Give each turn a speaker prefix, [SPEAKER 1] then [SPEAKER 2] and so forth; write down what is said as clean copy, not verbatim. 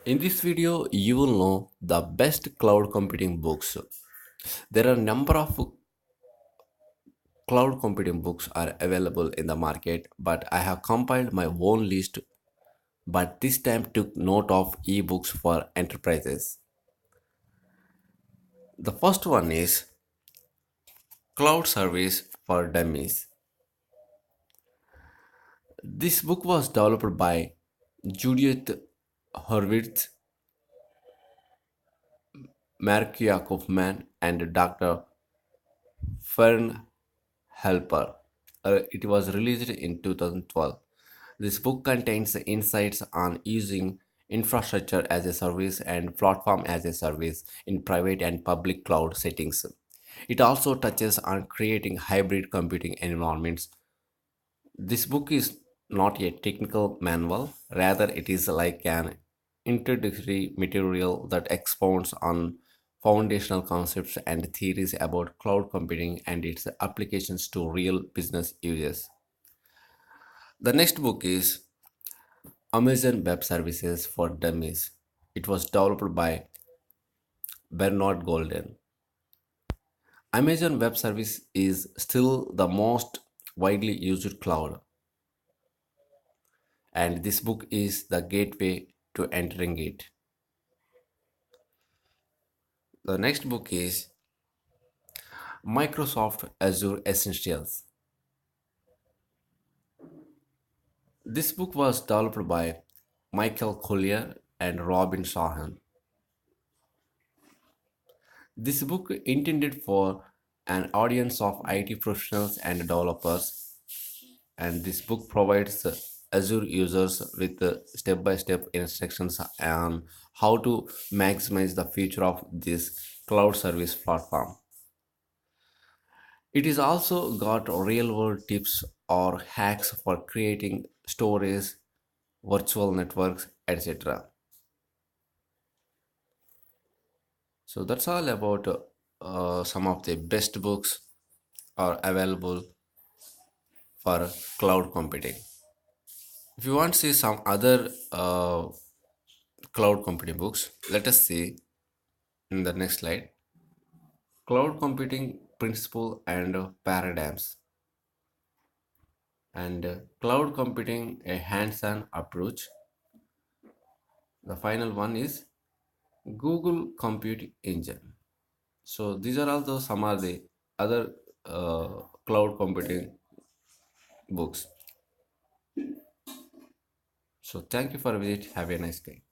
[SPEAKER 1] In this video, you will know the best cloud computing books. There are a number of cloud computing books are available in the market, but I have compiled my own list, but this time took note of ebooks for enterprises. The first one is Cloud Service for Dummies. This book was developed by Judith Hurwitz, Marcia Kaufman, and Dr. Fern Halper. It was released in 2012. This book contains insights on using infrastructure as a service and platform as a service in private and public cloud settings. It also touches on creating hybrid computing environments. This book is not a technical manual, rather, it is like an introductory material that expounds on foundational concepts and theories about cloud computing and its applications to real business uses. The next book is Amazon Web Services for Dummies. It was developed by Bernard Golden. Amazon Web Service is still the most widely used cloud, and this book is the gateway to entering it. The next book is Microsoft Azure Essentials. This book was developed by Michael Collier and Robin Shahan. This book intended for an audience of IT professionals and developers, and this book provides Azure users with step-by-step instructions on how to maximize the future of this cloud service platform. It is also got real-world tips or hacks for creating storage, virtual networks, etc. So that's all about some of the best books are available for cloud computing. If you want to see some other cloud computing books, let us see in the next slide. Cloud computing principle and paradigms, and cloud computing a hands-on approach. The final one is Google Compute Engine. So these are also some of the other cloud computing books. So thank you for visit. Have a nice day.